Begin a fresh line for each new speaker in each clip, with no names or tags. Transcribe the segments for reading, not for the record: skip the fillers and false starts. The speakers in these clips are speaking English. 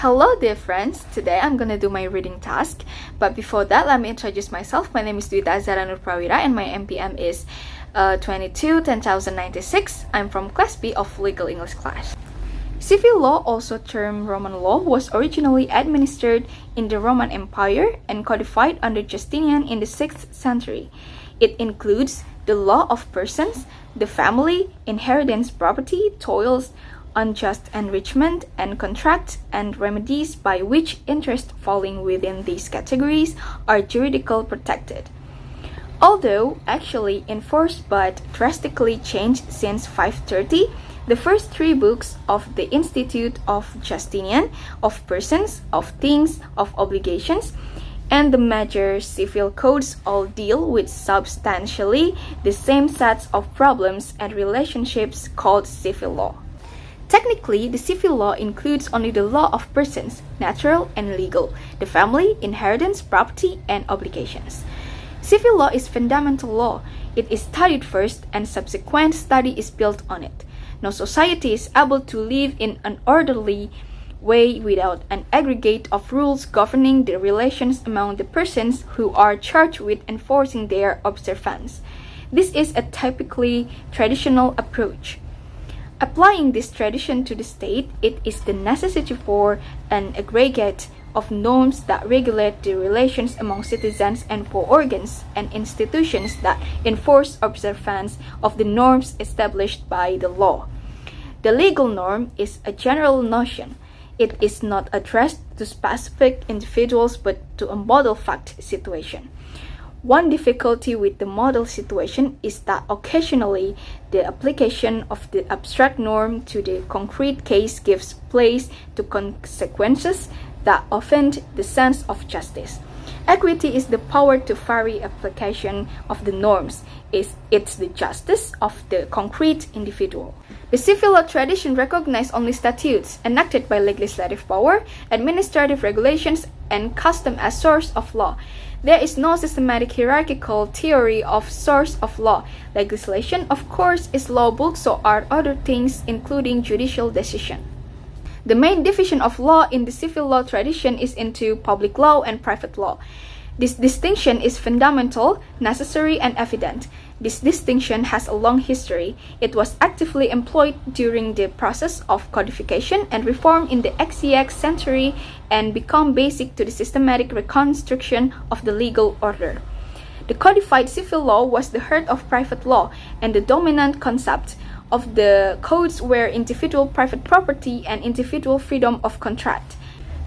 Hello dear friends, today I'm gonna do my reading task, but before that let me introduce myself. My name is Dwita Azzahra and my MPM is 22-10096. I'm from class B of legal English class. Civil law, also termed Roman law, was originally administered in the Roman Empire and codified under Justinian in the 6th century. It includes the law of persons, the family, inheritance property, toils, unjust enrichment, and contracts and remedies by which interests falling within these categories are juridically protected. Although actually enforced but drastically changed since 530, the first three books of the Institute of Justinian, of persons, of things, of obligations, and the major civil codes all deal with substantially the same sets of problems and relationships called civil law. Technically, the civil law includes only the law of persons, natural and legal, the family, inheritance, property, and obligations. Civil law is fundamental law. It is studied first, and subsequent study is built on it. No society is able to live in an orderly way without an aggregate of rules governing the relations among the persons who are charged with enforcing their observance. This is a typically traditional approach. Applying this tradition to the state, it is the necessity for an aggregate of norms that regulate the relations among citizens and for organs and institutions that enforce observance of the norms established by the law. The legal norm is a general notion. It is not addressed to specific individuals but to a model fact situation. One difficulty with the model situation is that occasionally the application of the abstract norm to the concrete case gives place to consequences that offend the sense of justice. Equity is the power to vary application of the norms. It's the justice of the concrete individual. The civil law tradition recognizes only statutes enacted by legislative power, administrative regulations, and custom as source of law. There is no systematic hierarchical theory of source of law. Legislation, of course, is law book, so are other things, including judicial decision. The main division of law in the civil law tradition is into public law and private law. This distinction is fundamental, necessary, and evident. This distinction has a long history. It was actively employed during the process of codification and reform in the XCX century and become basic to the systematic reconstruction of the legal order. The codified civil law was the heart of private law, and the dominant concept of the codes were individual private property and individual freedom of contract.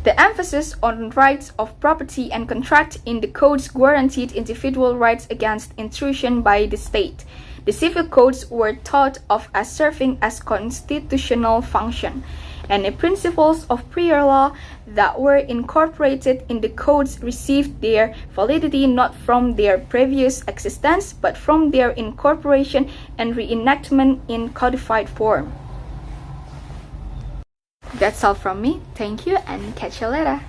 The emphasis on rights of property and contract in the codes guaranteed individual rights against intrusion by the state. The civil codes were thought of as serving as constitutional function, and the principles of prior law that were incorporated in the codes received their validity not from their previous existence, but from their incorporation and reenactment in codified form. That's all from me. Thank you and catch you later.